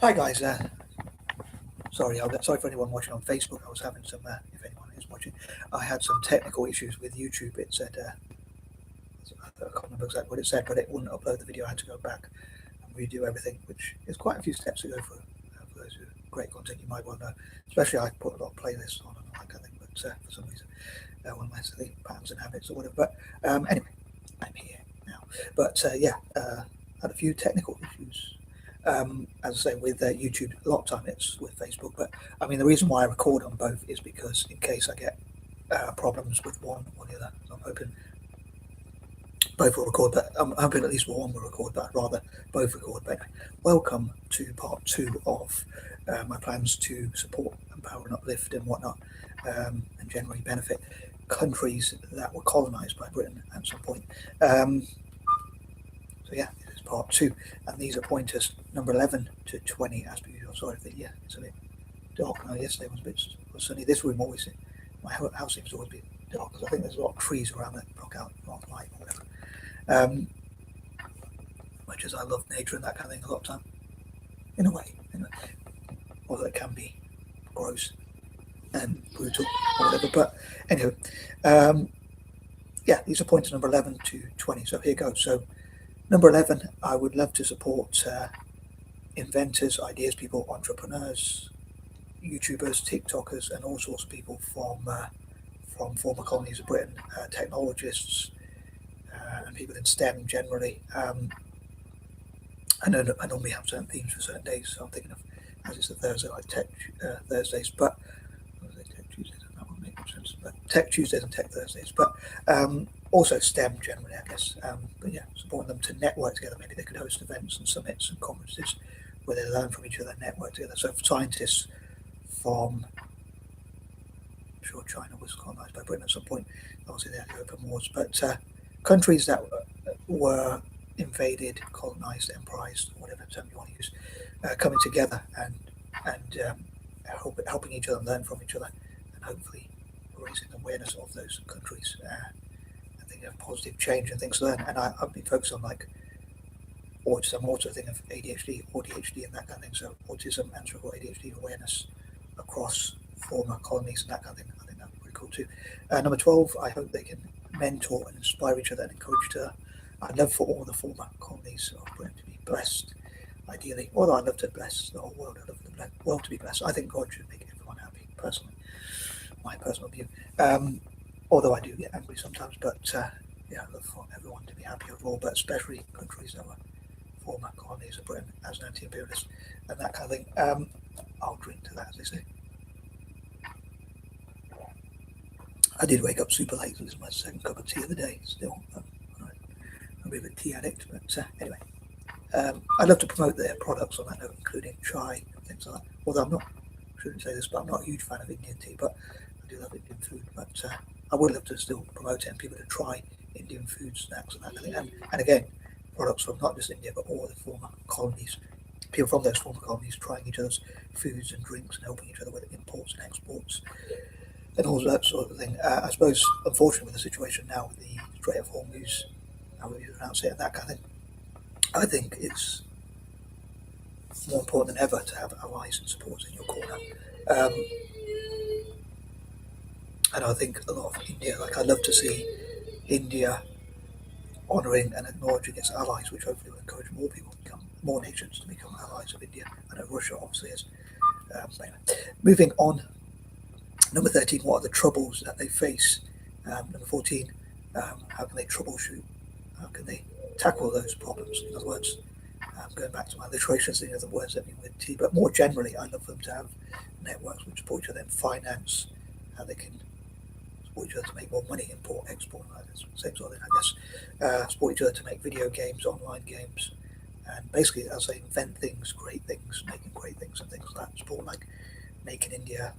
Hi guys, sorry for anyone watching on Facebook. I was having some, if anyone is watching, I had some technical issues with YouTube. It said, I can't remember exactly what it said, but it wouldn't upload the video. I had to go back and redo everything, which is quite a few steps to go through. For those who great content you might well know, especially I put a lot of playlists on and all that kind of thing, but for some reason, one of my silly patterns and habits or whatever. But anyway, I'm here now. But had a few technical issues. As I say, with YouTube, a lot of time it's with Facebook. But I mean, the reason why I record on both is because in case I get problems with one or the other, so I'm hoping both will record. But I'm hoping at least one will record. But I'd rather both record. But anyway, welcome to part 2 of my plans to support, empower, and uplift and whatnot, and generally benefit countries that were colonised by Britain at some point. So yeah, this is part 2, and these are pointers number 11 to 20 as per usual. Sorry for it's a bit dark now. Yesterday was a bit sunny. This room always, my house seems to always be dark because I think there's a lot of trees around that block out a lot of light or whatever. Much as I love nature and that kind of thing a lot of time, in a way, although it can be gross and brutal or whatever. But anyway, yeah, these are pointers number 11 to 20. So here goes. So number 11, I would love to support inventors, ideas people, entrepreneurs, YouTubers, TikTokers, and all sorts of people from former colonies of Britain, technologists, and people in STEM generally. I normally have certain themes for certain days, so I'm thinking of, as it's a Thursday, like Tech Thursdays, but Tech Tuesdays, that wouldn't make much sense. But Tech Tuesdays and Tech Thursdays, but also STEM generally, I guess. But yeah, supporting them to network together. Maybe they could host events and summits and conferences where they learn from each other and network together. So for scientists from, I'm sure China was colonized by Britain at some point, obviously they had the open wars, but countries that were invaded, colonized, empirized, whatever term you want to use, coming together and helping each other learn from each other, and hopefully raising awareness of those countries. I think of positive change and things to learn. And I've been focused on like autism. I'm also thinking of ADHD, ADHD, and that kind of thing. So autism and cerebral ADHD awareness across former colonies and that kind of thing. I think that'd be pretty cool too. Number 12, I hope they can mentor and inspire each other and encourage each other. I'd love for all the former colonies of Britain to be blessed, ideally. Although I'd love to bless the whole world. I'd love the world to be blessed. I think God should make everyone happy, personally. My personal view. Although I do get angry sometimes, but yeah, I love for everyone to be happy overall, but especially countries that were former colonies of Britain as an anti-imperialist and that kind of thing. I'll drink to that, as they say. I did wake up super late, so this is my second cup of tea of the day still. I'm a bit of a tea addict, but anyway. I'd love to promote their products on that note, including chai and things like that. Although I shouldn't say this, but I'm not a huge fan of Indian tea, but I do love Indian food. But I would love to still promote it and people to try Indian food, snacks, and that kind of thing. And again, products from not just India, but all the former colonies. People from those former colonies trying each other's foods and drinks and helping each other with imports and exports and all that sort of thing. I suppose, unfortunately, with the situation now with the Strait of Hormuz, how we pronounce it, and that kind of thing, I think it's more important than ever to have allies and supporters in your corner. And I think a lot of India, like I'd love to see India honouring and acknowledging its allies, which hopefully will encourage more people to become, more nations to become allies of India. I know Russia obviously is. Anyway. Moving on, number 13, what are the troubles that they face? Number 14, how can they troubleshoot? How can they tackle those problems? In other words, going back to my alliteration thing of the words that begin with T, but more generally, I love them to have networks which support each other in finance, how they can support each other to make more money, import, export, like this, same sort of thing, I guess. Support each other to make video games, online games, and basically, as I invent things, create things, making great things, and things like that. Support like Make in India,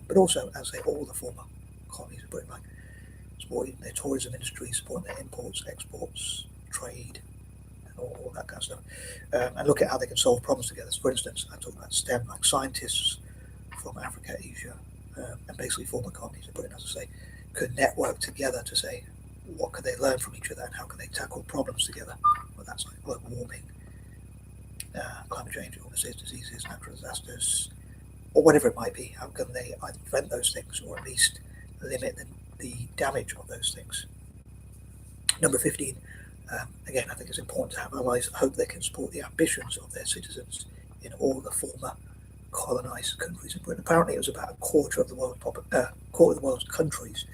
but also, as I say, all the former colonies of Britain, like supporting their tourism industry, supporting their imports, exports, trade, all that kind of stuff, and look at how they can solve problems together. So for instance, I talk about STEM, like scientists from Africa, Asia, and basically former colonies of Britain, as I say, could network together to say what could they learn from each other and how can they tackle problems together. Well, that's like global warming, climate change, illnesses, diseases, natural disasters, or whatever it might be. How can they either prevent those things or at least limit the damage of those things? Number 15, again, I think it's important to have allies. I hope they can support the ambitions of their citizens in all the former colonised countries in Britain. Apparently, it was about a quarter of the world's countries,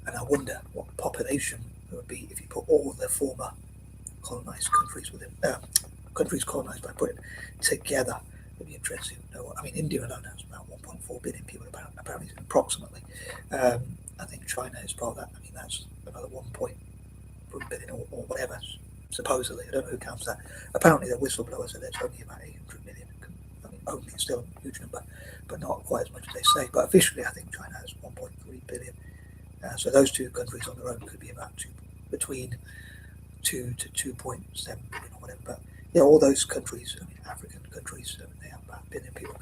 and I wonder what population it would be if you put all the former colonised countries within countries colonised by Britain together. It'd be interesting to know. I mean, India alone has about 1.4 billion people, apparently, approximately. I think China is part of that. I mean, that's another 1.3 billion or whatever, supposedly. I don't know who counts that. Apparently, the whistleblower said there's only about 800 million. I mean, only still a huge number, but not quite as much as they say. But officially, I think China has 1.3 billion. So those two countries on their own could be about between 2 to 2.7 billion or whatever. But yeah, all those countries, I mean, African countries, they have about 1 billion people.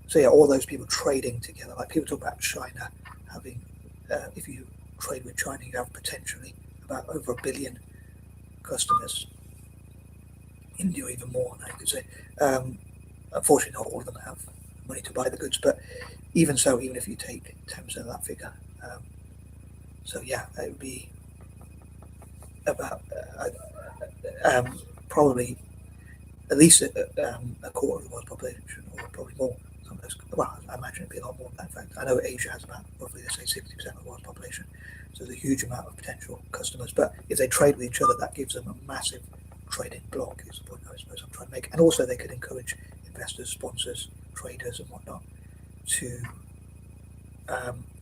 So yeah, all those people trading together. Like people talk about China having, if you trade with China, you have potentially about over 1 billion customers. India even more now, you could say. Unfortunately, not all of them have money to buy the goods, but even so, even if you take 10% of that figure, so yeah, it would be about probably at least a quarter of the world's population, or probably more. Well, I imagine it'd be a lot more than that. In fact, I know Asia has about roughly, let's say, 60% of the world's population, so there's a huge amount of potential customers. But if they trade with each other, that gives them a massive trading block, is the point I suppose I'm trying to make. And also, they could encourage investors, sponsors, traders, and whatnot to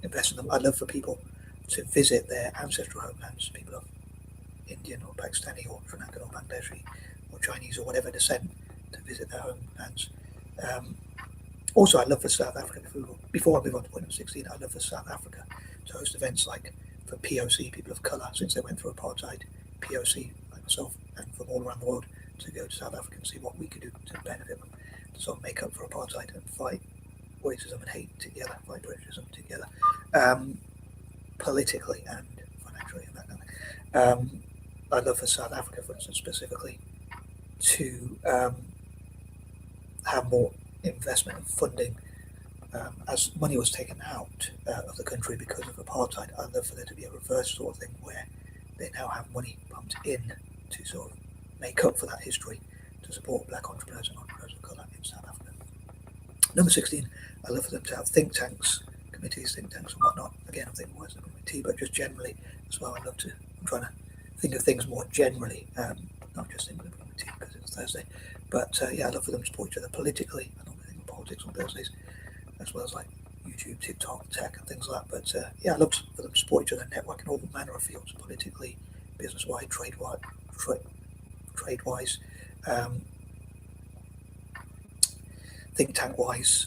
invest in them. I'd love for people to visit their ancestral homelands, people of Indian or Pakistani or Sri Lankan or Bangladeshi or Chinese or whatever descent, to visit their homelands. Also, I'd love for South Africa, before I move on to point number 16, I'd love for South Africa to host events like for POC, people of colour, since they went through apartheid, POC, like myself, and from all around the world, to go to South Africa and see what we could do to benefit them, to sort of make up for apartheid and fight racism and hate together, fight Britishism together, politically and financially and that kind of thing. I'd love for South Africa, for instance, specifically, to have more investment and funding. As money was taken out of the country because of apartheid, I'd love for there to be a reverse sort of thing where they now have money pumped in to sort of make up for that history, to support black entrepreneurs and entrepreneurs of colour in South Africa. Number 16, I'd love for them to have think tanks, committees, think tanks and whatnot. Again, I'm thinking words of committee, but just generally as well. I'm trying to think of things more generally, not just in committee because it's Thursday. But yeah, I'd love for them to support each other politically. I normally think of politics on Thursdays, as well as like YouTube, TikTok, tech, and things like that. But yeah, I'd love for them to support each other, network in all manner of fields, politically, business-wise, trade-wise, think tank-wise,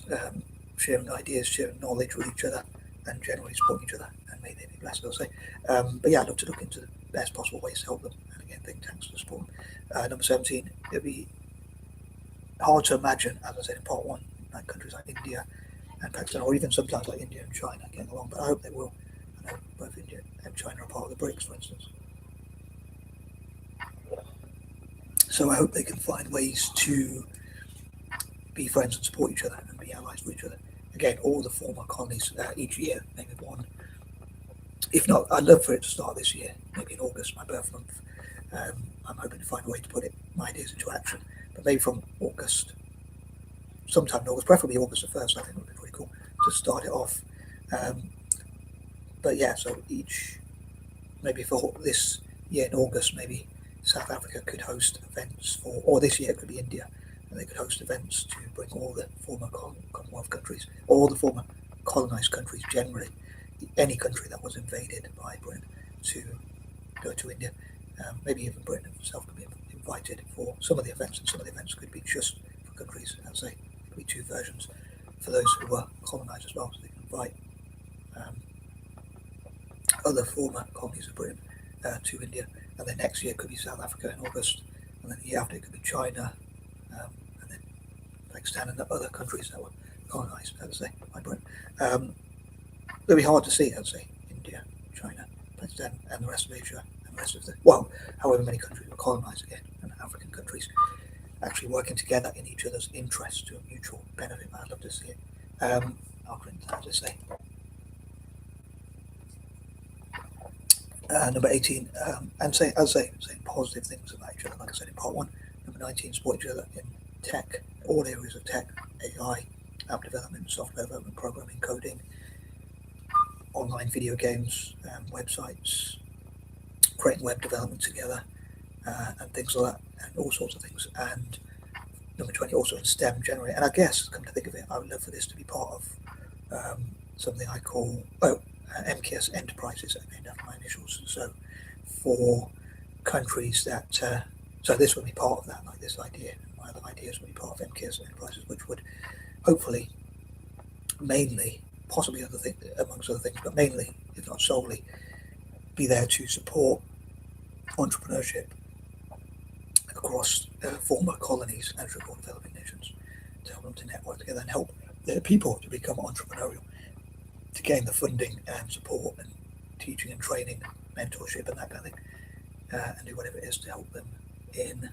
sharing ideas, sharing knowledge with each other, and generally supporting each other. And may they be blessed, I'll say. But yeah, I'd love to look into the best possible ways to help them, and again, think tanks to support them. Number 17, it'd be hard to imagine, as I said in part one, like countries like India and Pakistan, or even sometimes like India and China getting along, but I hope they will. I know both India and China are part of the BRICS, for instance. So I hope they can find ways to be friends and support each other and be allies with each other. Again, all the former colonies each year, maybe one. If not, I'd love for it to start this year, maybe in August, my birth month. I'm hoping to find a way to put my ideas into action, but maybe from August, sometime in August, preferably August the 1st, I think would be pretty cool to start it off. But yeah, so maybe for this year in August, maybe South Africa could host events for, or this year it could be India, and they could host events to bring all the former Commonwealth countries, all the former colonised countries generally, any country that was invaded by Britain, to go to India. Maybe even Britain itself could be invited for some of the events, and some of the events could be just for countries, as I say, it could be two versions for those who were colonised as well, so they can invite other former colonies of Britain to India, and then next year it could be South Africa in August, and then the year after it could be China, and then Pakistan and the other countries that were colonised, as I say, by Britain. It'll be hard to see, I'd say, India, China, Pakistan, and the rest of Asia, and the rest of the, well, however many countries were colonised again, and African countries. actually working together in each other's interests to a mutual benefit. I'd love to see it. I'll print that, as I say. Number 18, and saying positive things about each other, like I said in part 1. Number 19, support each other in tech, all areas of tech, AI, app development, software development, programming, coding, online video games, websites, creating web development together, and things like that, and all sorts of things. And number 20, also in STEM generally. And I guess, come to think of it, I would love for this to be part of something I call M.K.S enterprises, named after my initials. So for countries that, so this would be part of that, like this idea, and my other ideas would be part of M.K.S enterprises, which would hopefully mainly, possibly other things, amongst other things, but mainly, if not solely, be there to support entrepreneurship across former colonies and developing nations, to help them to network together and help their people to become entrepreneurial, to gain the funding and support and teaching and training, mentorship and that kind of thing, and do whatever it is to help them in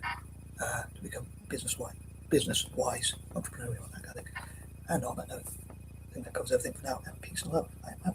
to become business-wise, entrepreneurial and that kind of thing. And on that note, I think that covers everything for now. And peace and love. I am out.